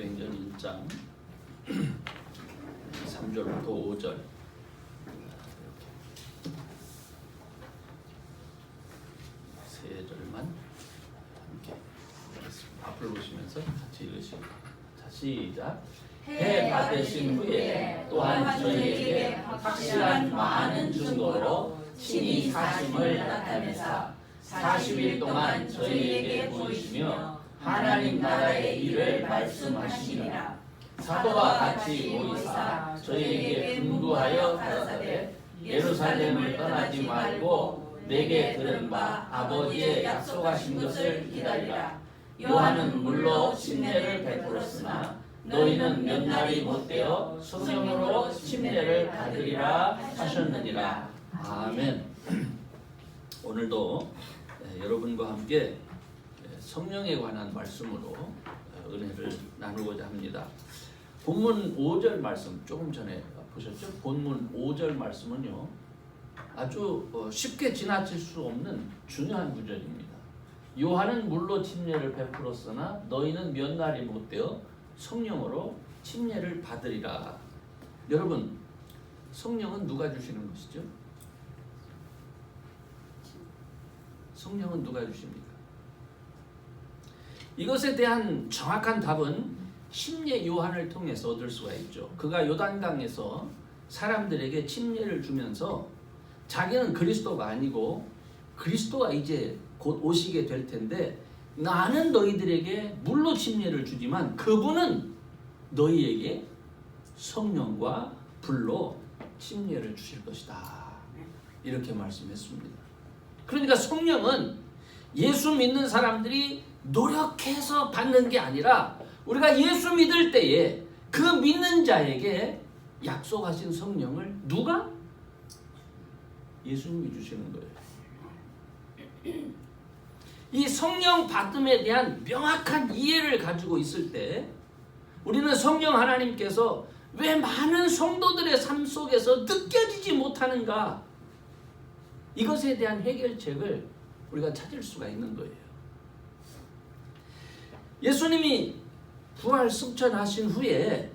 사도행전 1장 3절부터 5절 이렇게 세 절만 함께 읽겠습니다. 앞을 보시면서 같이 읽으시고 자, 시작. 해 받으신 후에 또한 저희에게 확실한 많은 증거로 친히 사심을 나타내사 40일 동안 저희에게 보이시며 하나님 나라의 일을 말씀하시니라. 사도와 같이 모이사 저희에게 분부하여 가라사대 예루살렘을 떠나지 말고 내게 들은 바 아버지의 약속하신 것을 기다리라. 요한은 물로 침례를 베풀었으나 너희는 몇 날이 못되어 성령으로 침례를 받으리라 하셨느니라. 아멘. 오늘도 여러분과 함께 성령에 관한 말씀으로 은혜를 나누고자 합니다. 본문 5절 말씀 조금 전에 보셨죠? 본문 5절 말씀은요 아주 쉽게 지나칠 수 없는 중요한 구절입니다. 요한은 물로 침례를 베풀었으나 너희는 몇 날이 못되어 성령으로 침례를 받으리라. 여러분, 성령은 누가 주시는 것이죠? 성령은 누가 주십니까? 이것에 대한 정확한 답은 침례 요한을 통해서 얻을 수가 있죠. 그가 요단강에서 사람들에게 침례를 주면서 자기는 그리스도가 아니고 그리스도가 이제 곧 오시게 될 텐데 나는 너희들에게 물로 침례를 주지만 그분은 너희에게 성령과 불로 침례를 주실 것이다. 이렇게 말씀했습니다. 그러니까 성령은 예수 믿는 사람들이 노력해서 받는 게 아니라 우리가 예수 믿을 때에 그 믿는 자에게 약속하신 성령을 누가? 예수님이 주시는 거예요. 이 성령 받음에 대한 명확한 이해를 가지고 있을 때 우리는 성령 하나님께서 왜 많은 성도들의 삶 속에서 느껴지지 못하는가, 이것에 대한 해결책을 우리가 찾을 수가 있는 거예요. 예수님이 부활 승천하신 후에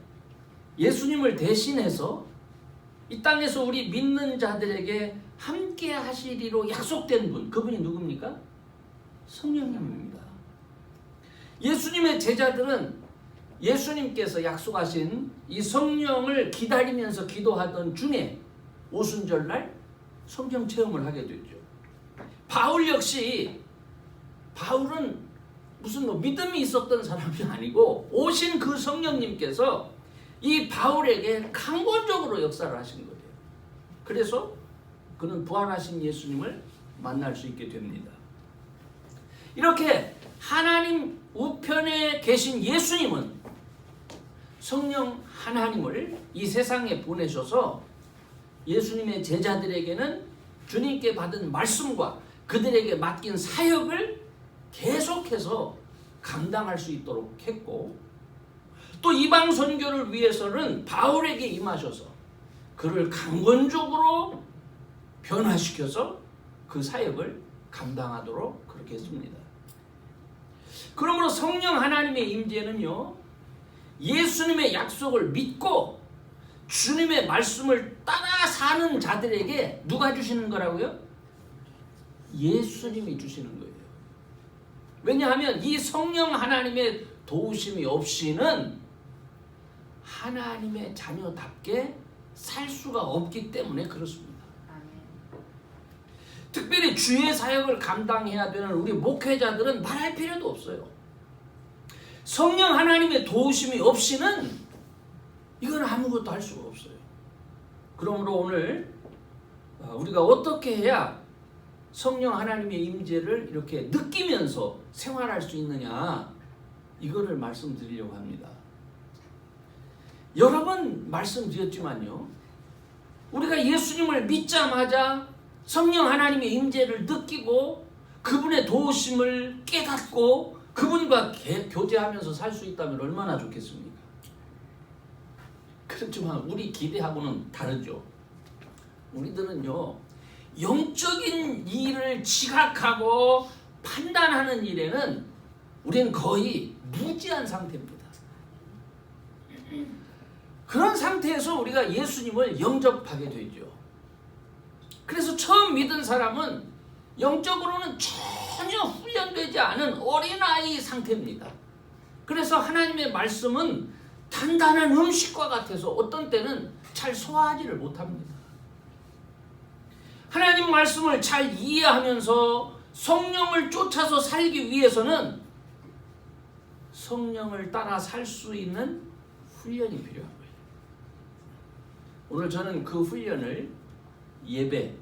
예수님을 대신해서 이 땅에서 우리 믿는 자들에게 함께 하시리로 약속된 분, 그분이 누굽니까? 성령님입니다. 예수님의 제자들은 예수님께서 약속하신 이 성령을 기다리면서 기도하던 중에 오순절날 성령 체험을 하게 되죠. 바울 역시, 바울은 무슨 믿음이 있었던 사람이 아니고 오신 그 성령님께서 이 바울에게 강권적으로 역사를 하신 거예요. 그래서 그는 부활하신 예수님을 만날 수 있게 됩니다. 이렇게 하나님 우편에 계신 예수님은 성령 하나님을 이 세상에 보내셔서 예수님의 제자들에게는 주님께 받은 말씀과 그들에게 맡긴 사역을 계속해서 감당할 수 있도록 했고, 또 이방 선교를 위해서는 바울에게 임하셔서 그를 강권적으로 변화시켜서 그 사역을 감당하도록 그렇게 했습니다. 그러므로 성령 하나님의 임재는요, 예수님의 약속을 믿고 주님의 말씀을 따라 사는 자들에게 누가 주시는 거라고요? 예수님이 주시는 거예요. 왜냐하면 이 성령 하나님의 도우심이 없이는 하나님의 자녀답게 살 수가 없기 때문에 그렇습니다. 특별히 주의 사역을 감당해야 되는 우리 목회자들은 말할 필요도 없어요. 성령 하나님의 도우심이 없이는 이건 아무것도 할 수가 없어요. 그러므로 오늘 우리가 어떻게 해야 성령 하나님의 임재를 이렇게 느끼면서 생활할 수 있느냐, 이거를 말씀드리려고 합니다. 여러 번 말씀드렸지만요, 우리가 예수님을 믿자마자 성령 하나님의 임재를 느끼고 그분의 도우심을 깨닫고 그분과 교제하면서 살 수 있다면 얼마나 좋겠습니까? 그렇지만 우리 기대하고는 다르죠. 우리들은요, 영적인 일을 지각하고 판단하는 일에는 우리는 거의 무지한 상태입니다. 그런 상태에서 우리가 예수님을 영접하게 되죠. 그래서 처음 믿은 사람은 영적으로는 전혀 훈련되지 않은 어린아이 상태입니다. 그래서 하나님의 말씀은 단단한 음식과 같아서 어떤 때는 잘 소화하지를 못합니다. 하나님 말씀을 잘 이해하면서 성령을 쫓아서 살기 위해서는 성령을 따라 살 수 있는 훈련이 필요한 거예요. 오늘 저는 그 훈련을 예배,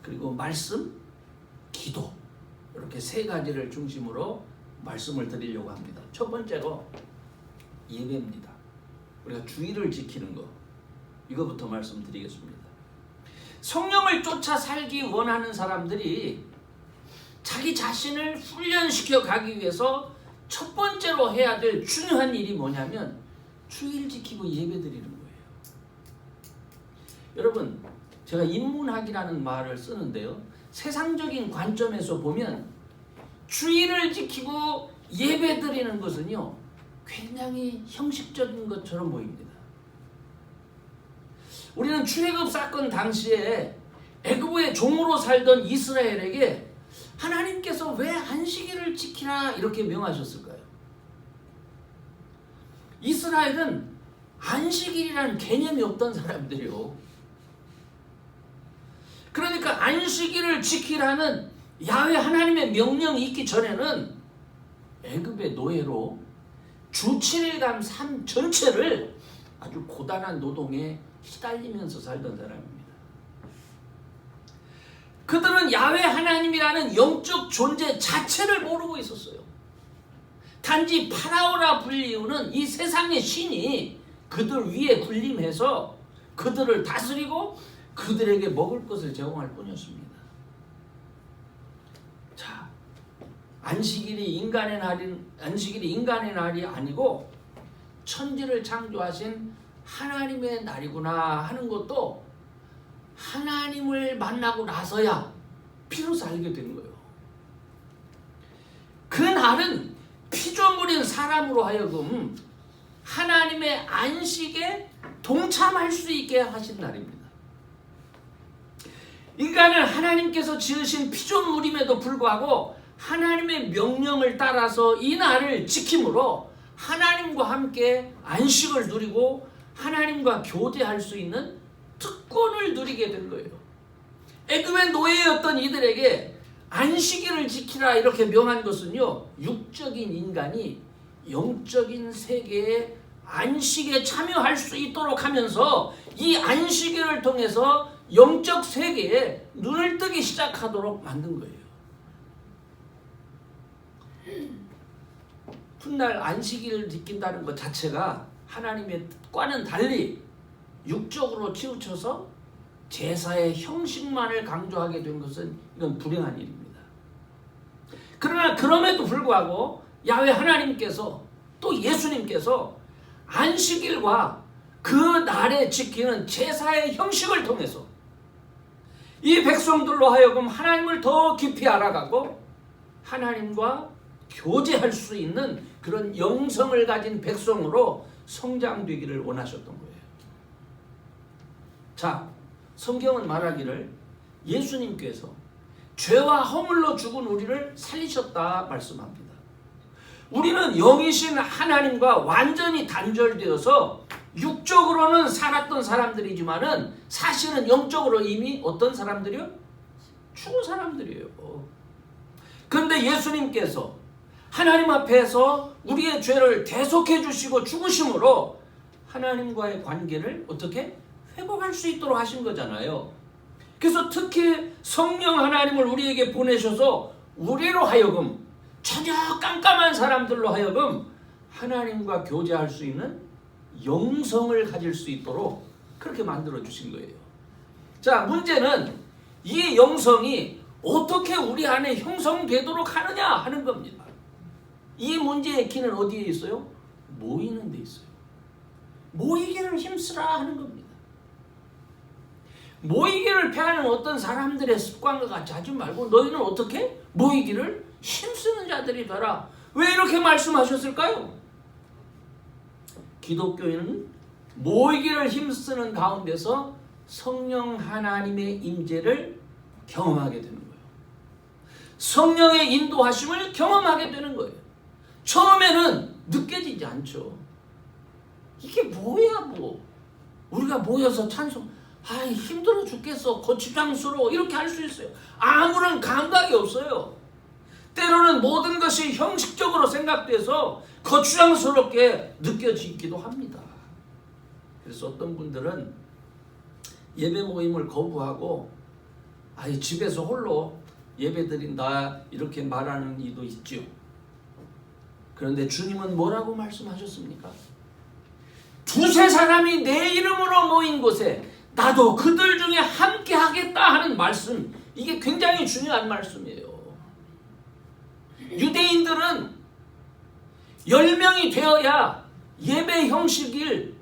그리고 말씀, 기도, 이렇게 세 가지를 중심으로 말씀을 드리려고 합니다. 첫 번째로 예배입니다. 우리가 주의를 지키는 거, 이거부터 말씀드리겠습니다. 성령을 쫓아 살기 원하는 사람들이 자기 자신을 훈련시켜 가기 위해서 첫 번째로 해야 될 중요한 일이 뭐냐면 주의를 지키고 예배 드리는 거예요. 여러분, 제가 인문학이라는 말을 쓰는데요, 세상적인 관점에서 보면 주의를 지키고 예배 드리는 것은요 굉장히 형식적인 것처럼 보입니다. 우리는 출애굽 사건 당시에 애굽의 종으로 살던 이스라엘에게 하나님께서 왜 안식일을 지키라 이렇게 명하셨을까요? 이스라엘은 안식일이라는 개념이 없던 사람들이요. 그러니까 안식일을 지키라는 야훼 하나님의 명령이 있기 전에는 애굽의 노예로 주 7일간 삶 전체를 아주 고단한 노동에 시달리면서 살던 사람입니다. 그들은 야훼 하나님이라는 영적 존재 자체를 모르고 있었어요. 단지 파라오라 불리우는 이 세상의 신이 그들 위에 군림해서 그들을 다스리고 그들에게 먹을 것을 제공할 뿐이었습니다. 자, 안식일이 인간의 날이 아니고 천지를 창조하신 하나님의 날이구나 하는 것도 하나님을 만나고 나서야 비로소 알게 되는 거예요. 그 날은 피조물인 사람으로 하여금 하나님의 안식에 동참할 수 있게 하신 날입니다. 인간은 하나님께서 지으신 피조물임에도 불구하고 하나님의 명령을 따라서 이 날을 지킴으로 하나님과 함께 안식을 누리고 하나님과 교제할 수 있는 특권을 누리게 된 거예요. 애굽의 노예였던 이들에게 안식일을 지키라 이렇게 명한 것은요, 육적인 인간이 영적인 세계의 안식에 참여할 수 있도록 하면서 이 안식일을 통해서 영적 세계에 눈을 뜨기 시작하도록 만든 거예요. 훗날 안식일을 지킨다는 것 자체가 하나님의 뜻과는 달리 육적으로 치우쳐서 제사의 형식만을 강조하게 된 것은 이건 불행한 일입니다. 그러나 그럼에도 불구하고 야훼 하나님께서 또 예수님께서 안식일과 그 날에 지키는 제사의 형식을 통해서 이 백성들로 하여금 하나님을 더 깊이 알아가고 하나님과 교제할 수 있는 그런 영성을 가진 백성으로 성장되기를 원하셨던 거예요. 자, 성경은 말하기를 예수님께서 죄와 허물로 죽은 우리를 살리셨다 말씀합니다. 우리는 영이신 하나님과 완전히 단절되어서 육적으로는 살았던 사람들이지만은 사실은 영적으로 이미 어떤 사람들이요? 죽은 사람들이에요. 그런데 예수님께서 하나님 앞에서 우리의 죄를 대속해 주시고 죽으심으로 하나님과의 관계를 어떻게 회복할 수 있도록 하신 거잖아요. 그래서 특히 성령 하나님을 우리에게 보내셔서 우리로 하여금 전혀 깜깜한 사람들로 하여금 하나님과 교제할 수 있는 영성을 가질 수 있도록 그렇게 만들어 주신 거예요. 자, 문제는 이 영성이 어떻게 우리 안에 형성되도록 하느냐 하는 겁니다. 이 문제의 키는 어디에 있어요? 모이는 데 있어요. 모이기를 힘쓰라 하는 겁니다. 모이기를 패하는 어떤 사람들의 습관과 같이 하지 말고 너희는 어떻게? 모이기를 힘쓰는 자들이 되라. 왜 이렇게 말씀하셨을까요? 기독교인은 모이기를 힘쓰는 가운데서 성령 하나님의 임재를 경험하게 되는 거예요. 성령의 인도하심을 경험하게 되는 거예요. 처음에는 느껴지지 않죠. 이게 뭐야 뭐. 우리가 모여서 찬송, 힘들어 죽겠어, 거추장스러워, 이렇게 할 수 있어요. 아무런 감각이 없어요. 때로는 모든 것이 형식적으로 생각돼서 거추장스럽게 느껴지기도 합니다. 그래서 어떤 분들은 예배 모임을 거부하고 집에서 홀로 예배 드린다 이렇게 말하는 이도 있죠. 그런데 주님은 뭐라고 말씀하셨습니까? 두세 사람이 내 이름으로 모인 곳에 나도 그들 중에 함께 하겠다 하는 말씀, 이게 굉장히 중요한 말씀이에요. 유대인들은 10명이 되어야 예배 형식일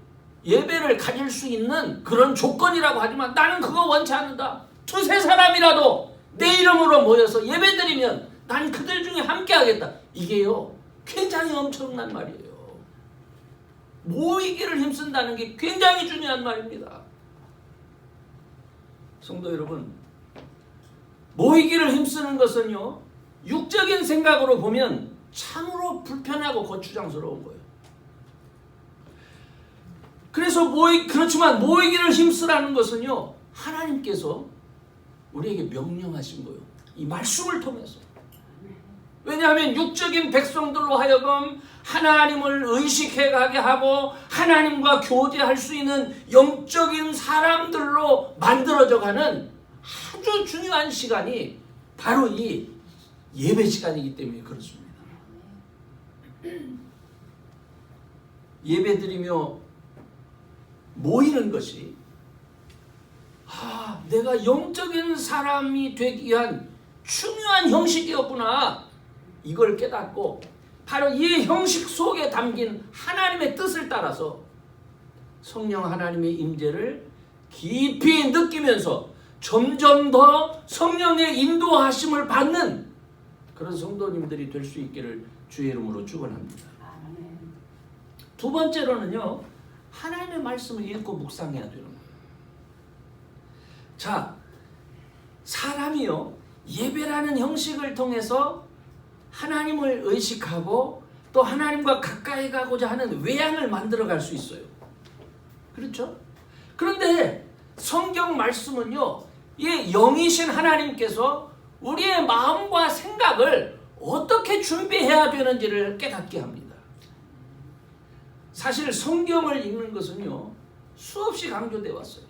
예배를 가질 수 있는 그런 조건이라고 하지만 나는 그거 원치 않는다. 두세 사람이라도 내 이름으로 모여서 예배드리면 난 그들 중에 함께 하겠다. 이게요 굉장히 엄청난 말이에요. 모이기를 힘쓴다는 게 굉장히 중요한 말입니다. 성도 여러분, 모이기를 힘쓰는 것은요 육적인 생각으로 보면 참으로 불편하고 거추장스러운 거예요. 그래서 그렇지만 모이기를 힘쓰라는 것은요 하나님께서 우리에게 명령하신 거예요. 이 말씀을 통해서. 왜냐하면 육적인 백성들로 하여금 하나님을 의식해가게 하고 하나님과 교제할 수 있는 영적인 사람들로 만들어져가는 아주 중요한 시간이 바로 이 예배 시간이기 때문에 그렇습니다. 예배드리며 모이는 것이 내가 영적인 사람이 되기 위한 중요한 형식이었구나, 이걸 깨닫고 바로 이 형식 속에 담긴 하나님의 뜻을 따라서 성령 하나님의 임재를 깊이 느끼면서 점점 더 성령의 인도하심을 받는 그런 성도님들이 될 수 있기를 주의 이름으로 축원합니다. 두 번째로는요 하나님의 말씀을 읽고 묵상해야 되는 거예요. 자, 사람이요 예배라는 형식을 통해서 하나님을 의식하고 또 하나님과 가까이 가고자 하는 외양을 만들어갈 수 있어요. 그렇죠? 그런데 성경 말씀은요 이 영이신 하나님께서 우리의 마음과 생각을 어떻게 준비해야 되는지를 깨닫게 합니다. 사실 성경을 읽는 것은요 수없이 강조되어 왔어요.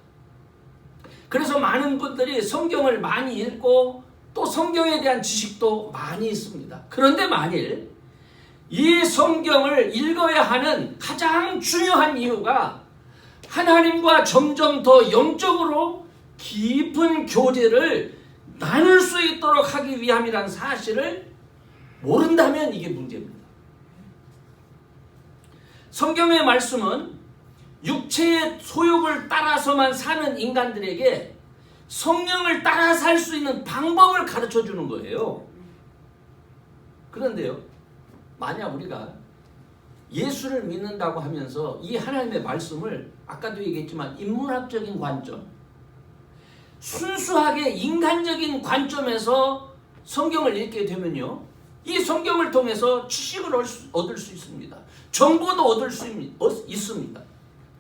그래서 많은 분들이 성경을 많이 읽고 또 성경에 대한 지식도 많이 있습니다. 그런데 만일 이 성경을 읽어야 하는 가장 중요한 이유가 하나님과 점점 더 영적으로 깊은 교제를 나눌 수 있도록 하기 위함이라는 사실을 모른다면 이게 문제입니다. 성경의 말씀은 육체의 소욕을 따라서만 사는 인간들에게 성령을 따라 살 수 있는 방법을 가르쳐 주는 거예요. 그런데요, 만약 우리가 예수를 믿는다고 하면서 이 하나님의 말씀을 아까도 얘기했지만 인문학적인 관점, 순수하게 인간적인 관점에서 성경을 읽게 되면요 이 성경을 통해서 지식을 얻을 수 있습니다. 정보도 얻을 수 있습니다.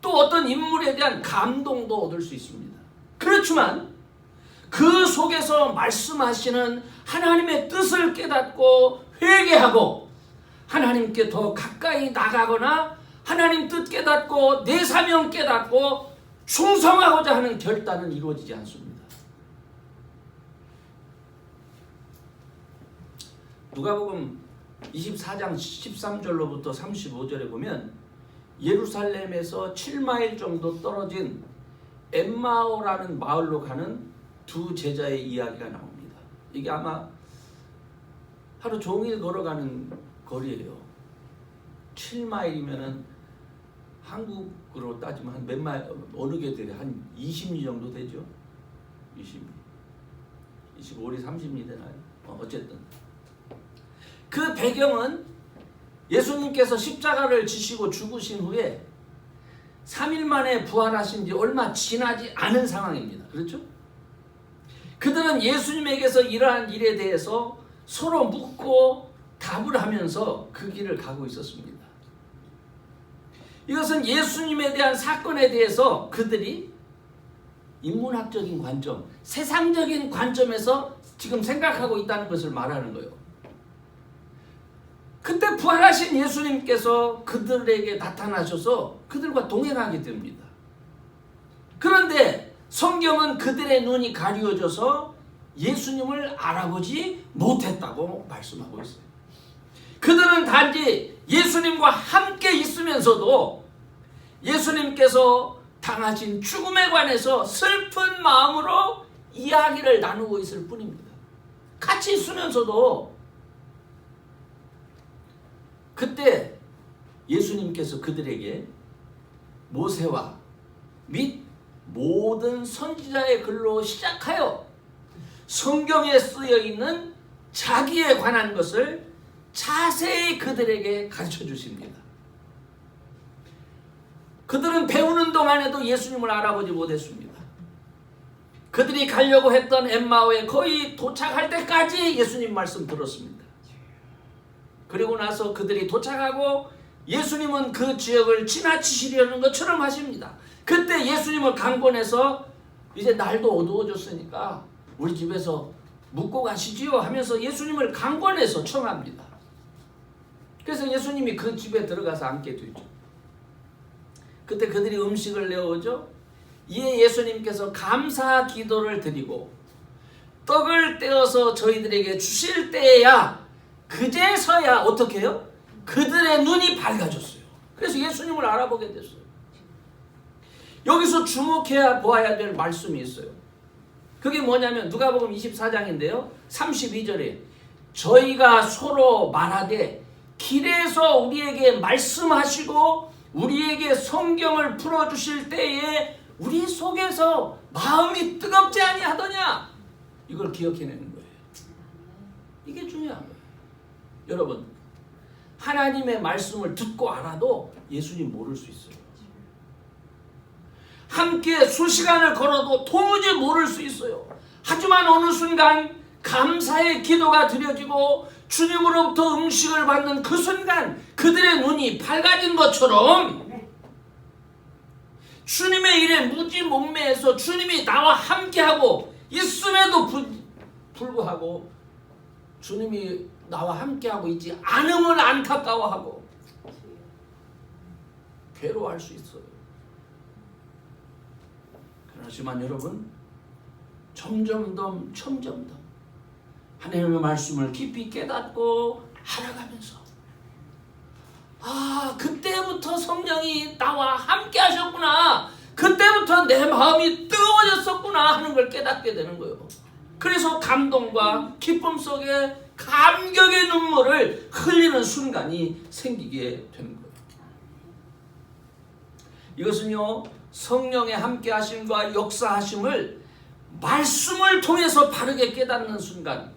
또 어떤 인물에 대한 감동도 얻을 수 있습니다. 그렇지만 그 속에서 말씀하시는 하나님의 뜻을 깨닫고 회개하고 하나님께 더 가까이 나가거나 하나님 뜻 깨닫고 내 사명 깨닫고 충성하고자 하는 결단은 이루어지지 않습니다. 누가복음 24장 13절로부터 35절에 보면 예루살렘에서 7마일 정도 떨어진 엠마오라는 마을로 가는 두 제자의 이야기가 나옵니다. 이게 아마 하루 종일 걸어가는 거리예요. 7마일이면은 한국으로 따지면 한 몇 마일, 어느 게 되게 한 20리 정도 되죠. 25리 30리 되나요? 어쨌든 그 배경은 예수님께서 십자가를 지시고 죽으신 후에 3일 만에 부활하신 지 얼마 지나지 않은 상황입니다. 그렇죠? 그들은 예수님에게서 이러한 일에 대해서 서로 묻고 답을 하면서 그 길을 가고 있었습니다. 이것은 예수님에 대한 사건에 대해서 그들이 인문학적인 관점, 세상적인 관점에서 지금 생각하고 있다는 것을 말하는 거예요. 그때 부활하신 예수님께서 그들에게 나타나셔서 그들과 동행하게 됩니다. 그런데 성경은 그들의 눈이 가리워져서 예수님을 알아보지 못했다고 말씀하고 있어요. 그들은 단지 예수님과 함께 있으면서도 예수님께서 당하신 죽음에 관해서 슬픈 마음으로 이야기를 나누고 있을 뿐입니다. 같이 있으면서도 그때 예수님께서 그들에게 모세와 및 모든 선지자의 글로 시작하여 성경에 쓰여 있는 자기에 관한 것을 자세히 그들에게 가르쳐 주십니다. 그들은 배우는 동안에도 예수님을 알아보지 못했습니다. 그들이 가려고 했던 엠마오에 거의 도착할 때까지 예수님 말씀 들었습니다. 그리고 나서 그들이 도착하고 예수님은 그 지역을 지나치시려는 것처럼 하십니다. 그때 예수님을 강권해서 이제 날도 어두워졌으니까 우리 집에서 묵고 가시지요 하면서 예수님을 강권해서 청합니다. 그래서 예수님이 그 집에 들어가서 앉게 되죠. 그때 그들이 음식을 내어오죠. 이에 예수님께서 감사 기도를 드리고 떡을 떼어서 저희들에게 주실 때야 그제서야 어떻게 해요? 그들의 눈이 밝아졌어요. 그래서 예수님을 알아보게 됐어요. 여기서 주목해야 보아야 될 말씀이 있어요. 그게 뭐냐면 누가복음 24장인데요. 32절에 저희가 서로 말하되 길에서 우리에게 말씀하시고 우리에게 성경을 풀어주실 때에 우리 속에서 마음이 뜨겁지 아니하더냐. 이걸 기억해내는 거예요. 이게 중요한 거예요. 여러분, 하나님의 말씀을 듣고 알아도 예수님 모를 수 있어요. 함께 수시간을 걸어도 도무지 모를 수 있어요. 하지만 어느 순간 감사의 기도가 드려지고 주님으로부터 음식을 받는 그 순간 그들의 눈이 밝아진 것처럼 주님의 일에 무지몽매해서 주님이 나와 함께하고 있음에도 불구하고 주님이 나와 함께하고 있지 않음을 안타까워하고 괴로워할 수 있어요. 그렇지만 여러분, 점점 더 하나님의 말씀을 깊이 깨닫고 알아가면서 그때부터 성령이 나와 함께 하셨구나, 그때부터 내 마음이 뜨거워졌었구나 하는 걸 깨닫게 되는 거예요. 그래서 감동과 기쁨 속에 감격의 눈물을 흘리는 순간이 생기게 되는 거예요. 이것은요, 성령의 함께 하심과 역사하심을 말씀을 통해서 바르게 깨닫는 순간,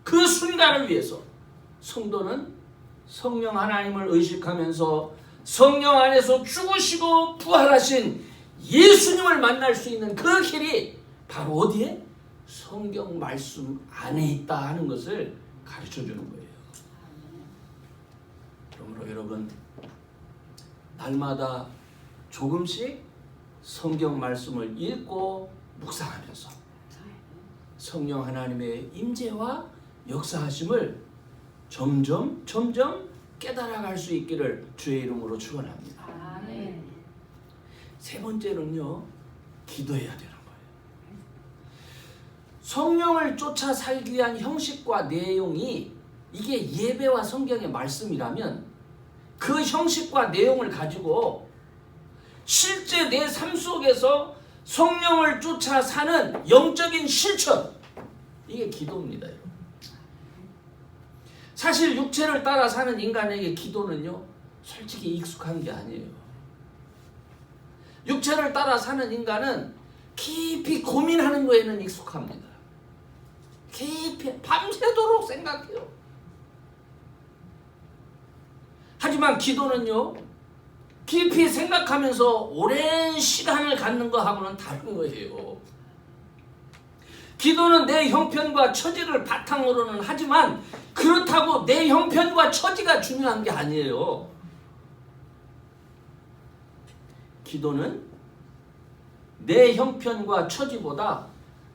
그 순간을 위해서 성도는 성령 하나님을 의식하면서 성령 안에서 죽으시고 부활하신 예수님을 만날 수 있는 그 길이 바로 어디에? 성경 말씀 안에 있다 하는 것을 가르쳐주는 거예요. 그러므로 여러분, 날마다 조금씩 성경 말씀을 읽고 묵상하면서 성령 하나님의 임재와 역사하심을 점점 깨달아갈 수 있기를 주의 이름으로 축원합니다. 아멘. 세 번째는요, 기도해야 되는 거예요. 성령을 쫓아 살기 위한 형식과 내용이 이게 예배와 성경의 말씀이라면 그 형식과 내용을 가지고 실제 내 삶 속에서 성령을 쫓아 사는 영적인 실천, 이게 기도입니다. 사실 육체를 따라 사는 인간에게 기도는요, 솔직히 익숙한 게 아니에요. 육체를 따라 사는 인간은 깊이 고민하는 거에는 익숙합니다. 깊이 밤새도록 생각해요. 하지만 기도는요, 깊이 생각하면서 오랜 시간을 갖는 거하고는 다른 거예요. 기도는 내 형편과 처지를 바탕으로는 하지만 그렇다고 내 형편과 처지가 중요한 게 아니에요. 기도는 내 형편과 처지보다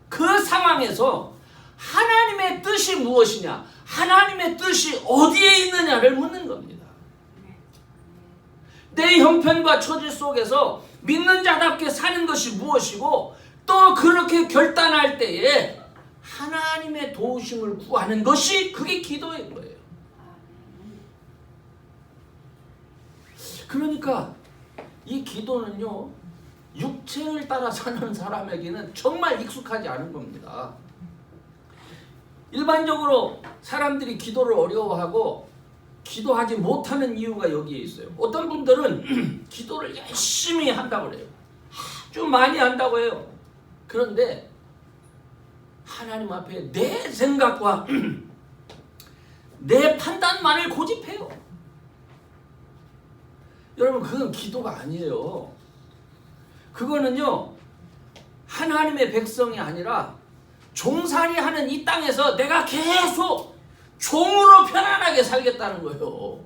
그 상황에서 하나님의 뜻이 무엇이냐, 하나님의 뜻이 어디에 있느냐를 묻는 겁니다. 내 형편과 처지 속에서 믿는 자답게 사는 것이 무엇이고, 또 그렇게 결단할 때에 하나님의 도우심을 구하는 것이 그게 기도인 거예요. 그러니까 이 기도는요, 육체를 따라 사는 사람에게는 정말 익숙하지 않은 겁니다. 일반적으로 사람들이 기도를 어려워하고 기도하지 못하는 이유가 여기에 있어요. 어떤 분들은 기도를 열심히 한다고 해요. 좀 많이 한다고 해요. 그런데 하나님 앞에 내 생각과 내 판단만을 고집해요. 여러분, 그건 기도가 아니에요. 그거는요, 하나님의 백성이 아니라 종살이하는 이 땅에서 내가 계속 종으로 편안하게 살겠다는 거예요.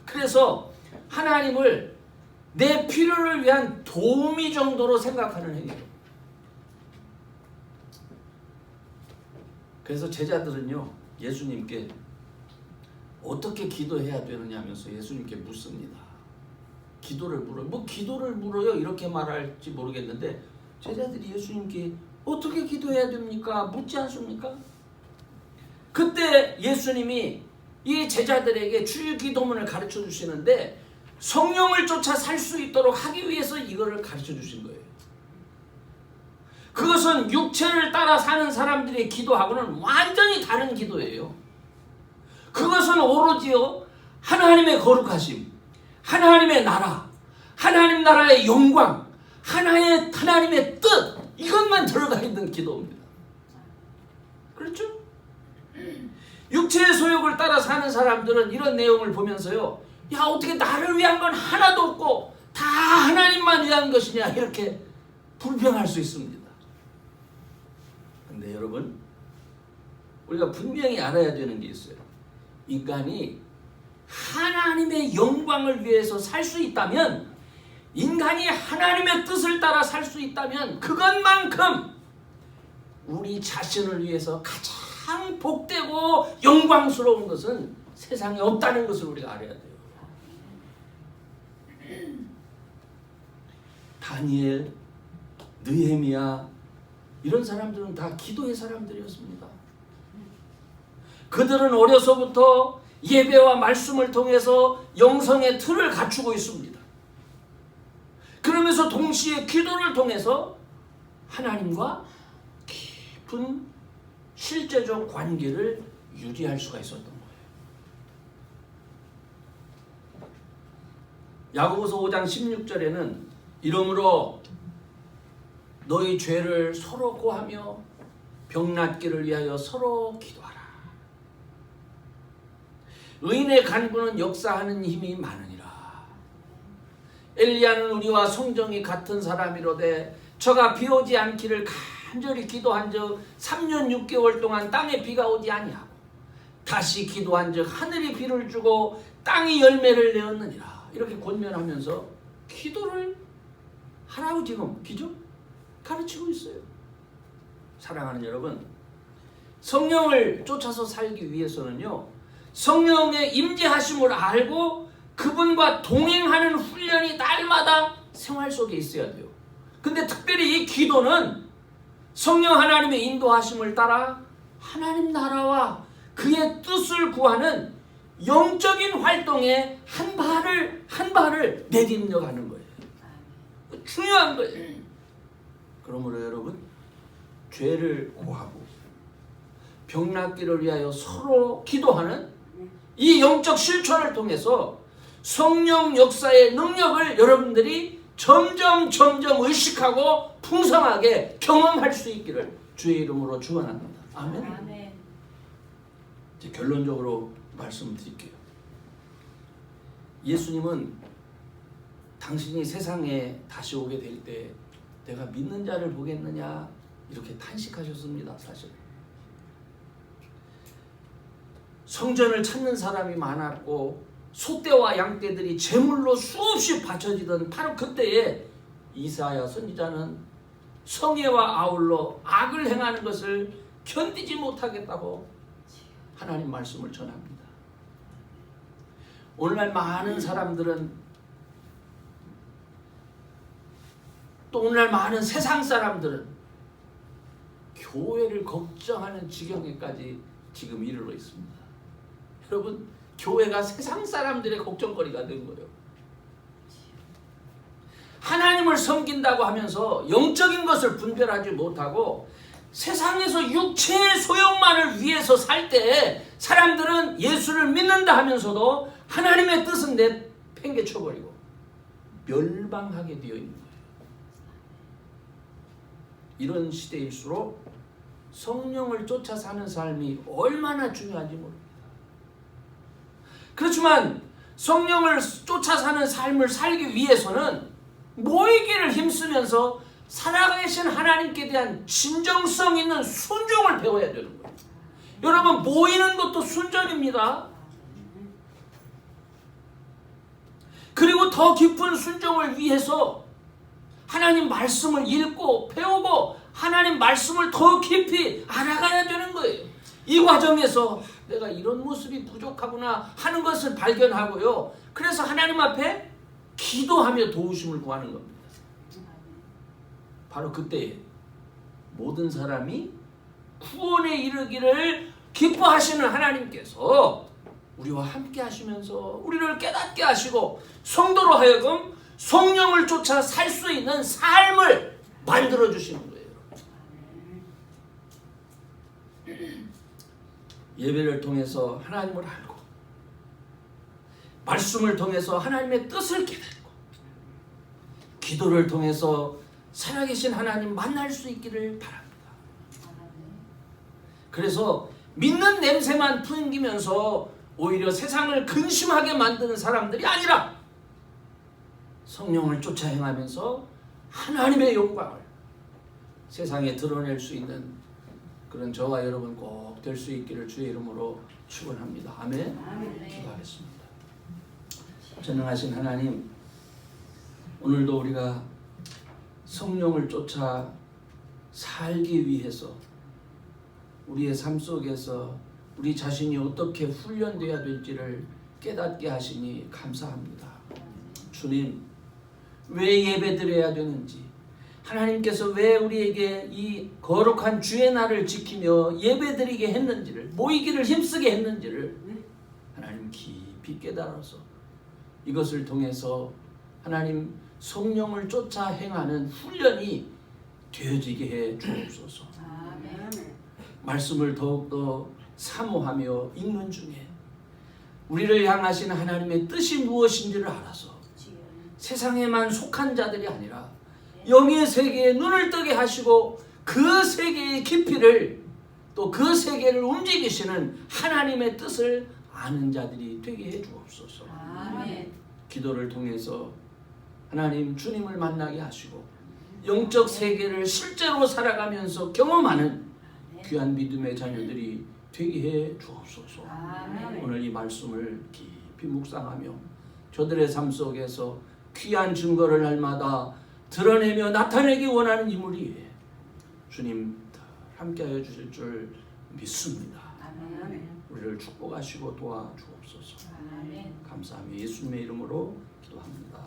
그래서 하나님을 내 필요를 위한 도우미 정도로 생각하는 행위예요. 그래서 제자들은요, 예수님께 어떻게 기도해야 되느냐 하면서 예수님께 묻습니다. 기도를 물어요. 뭐 기도를 물어요? 이렇게 말할지 모르겠는데 제자들이 예수님께 어떻게 기도해야 됩니까? 묻지 않습니까? 그때 예수님이 이 제자들에게 주일 기도문을 가르쳐 주시는데 성령을 쫓아 살 수 있도록 하기 위해서 이거를 가르쳐 주신 거예요. 그것은 육체를 따라 사는 사람들의 기도하고는 완전히 다른 기도예요. 그것은 오로지요, 하나님의 거룩하심, 하나님의 나라, 하나님 나라의 영광, 하나님의 뜻, 이것만 들어가 있는 기도입니다. 그렇죠? 육체의 소욕을 따라 사는 사람들은 이런 내용을 보면서요, 야, 어떻게 나를 위한 건 하나도 없고 다 하나님만 위한 것이냐, 이렇게 불평할 수 있습니다. 근데 여러분, 우리가 분명히 알아야 되는 게 있어요. 인간이 하나님의 영광을 위해서 살 수 있다면, 인간이 하나님의 뜻을 따라 살 수 있다면 그것만큼 우리 자신을 위해서 가장 복되고 영광스러운 것은 세상에 없다는 것을 우리가 알아야 돼요. 다니엘, 느헤미야, 이런 사람들은 다 기도의 사람들이었습니다. 그들은 어려서부터 예배와 말씀을 통해서 영성의 틀을 갖추고 있습니다. 그러면서 동시에 기도를 통해서 하나님과 깊은 실제적 관계를 유지할 수가 있었던 거예요. 야고보서 5장 16절에는 이러므로 너희 죄를 서로 고하며 병낫기를 위하여 서로 기도하라. 의인의 간구는 역사하는 힘이 많으니라. 엘리야는 우리와 성정이 같은 사람이로되 저가 비 오지 않기를 간절히 기도한즉 3년 6개월 동안 땅에 비가 오지 아니하고 다시 기도한즉 하늘이 비를 주고 땅이 열매를 내었느니라. 이렇게 권면하면서 기도를 하라고 지금 가르치고 있어요. 사랑하는 여러분, 성령을 쫓아서 살기 위해서는요, 성령의 임재하심을 알고 그분과 동행하는 훈련이 날마다 생활 속에 있어야 돼요. 근데 특별히 이 기도는 성령 하나님의 인도하심을 따라 하나님 나라와 그의 뜻을 구하는 영적인 활동에 한 발을 내딛는 가는 거예요. 중요한 거예요. 그러므로 여러분, 죄를 고하고 병낫기를 위하여 서로 기도하는 이 영적 실천을 통해서 성령 역사의 능력을 여러분들이 점점 의식하고 풍성하게 경험할 수 있기를 주의 이름으로 축원합니다. 아멘. 아멘. 이제 결론적으로 말씀드릴게요. 예수님은 당신이 세상에 다시 오게 될 때 내가 믿는 자를 보겠느냐 이렇게 탄식하셨습니다. 사실 성전을 찾는 사람이 많았고 소떼와 양떼들이 제물로 수없이 바쳐지던 바로 그때에 이사야 선지자는 성애와 아울러 악을 행하는 것을 견디지 못하겠다고 하나님 말씀을 전합니다. 오늘날 많은 사람들은 또 오늘날 많은 세상 사람들은 교회를 걱정하는 지경에까지 지금 이르러 있습니다. 여러분, 교회가 세상 사람들의 걱정거리가 된 거예요. 하나님을 섬긴다고 하면서 영적인 것을 분별하지 못하고 세상에서 육체의 소욕만을 위해서 살 때 사람들은 예수를 믿는다 하면서도 하나님의 뜻은 내팽개쳐버리고 멸망하게 되어 있는 거예요. 이런 시대일수록 성령을 쫓아 사는 삶이 얼마나 중요한지 모릅니다. 그렇지만 성령을 쫓아 사는 삶을 살기 위해서는 모이기를 힘쓰면서 살아계신 하나님께 대한 진정성 있는 순종을 배워야 되는 거예요. 여러분, 모이는 것도 순종입니다. 그리고 더 깊은 순종을 위해서 하나님 말씀을 읽고 배우고 하나님 말씀을 더 깊이 알아가야 되는 거예요. 이 과정에서 내가 이런 모습이 부족하구나 하는 것을 발견하고요. 그래서 하나님 앞에 기도하며 도우심을 구하는 겁니다. 바로 그때 모든 사람이 구원에 이르기를 기뻐하시는 하나님께서 우리와 함께 하시면서 우리를 깨닫게 하시고 성도로 하여금 성령을 쫓아 살 수 있는 삶을 만들어 주시는 거예요. 예배를 통해서 하나님을 알고 말씀을 통해서 하나님의 뜻을 깨닫고 기도를 통해서 살아계신 하나님 만날 수 있기를 바랍니다. 그래서 믿는 냄새만 풍기면서 오히려 세상을 근심하게 만드는 사람들이 아니라 성령을 쫓아 행하면서 하나님의 영광을 세상에 드러낼 수 있는 그런 저와 여러분 꼭 될 수 있기를 주의 이름으로 축원합니다. 아멘. 기도하겠습니다. 전능하신 하나님, 오늘도 우리가 성령을 쫓아 살기 위해서 우리의 삶 속에서 우리 자신이 어떻게 훈련되어야 될지를 깨닫게 하시니 감사합니다. 주님, 왜 예배드려야 되는지, 하나님께서 왜 우리에게 이 거룩한 주의 날을 지키며 예배드리게 했는지를, 모이기를 힘쓰게 했는지를 하나님 깊이 깨달아서 이것을 통해서 하나님 성령을 쫓아 행하는 훈련이 되어지게 해 주옵소서. 말씀을 더욱더 사모하며 읽는 중에 우리를 향하신 하나님의 뜻이 무엇인지를 알아서 세상에만 속한 자들이 아니라 영의 세계에 눈을 뜨게 하시고 그 세계의 깊이를 또 그 세계를 움직이시는 하나님의 뜻을 아는 자들이 되게 해 주옵소서. 아멘. 기도를 통해서 하나님 주님을 만나게 하시고 영적 세계를 실제로 살아가면서 경험하는 귀한 믿음의 자녀들이 되게 해 주옵소서. 아멘. 오늘 이 말씀을 깊이 묵상하며 저들의 삶 속에서 귀한 증거를 날마다 드러내며 나타내기 원하는 인물이 주님 함께하여 주실 줄 믿습니다. 아멘. 우리를 축복하시고 도와주옵소서. 아멘. 감사하며 예수님의 이름으로 기도합니다.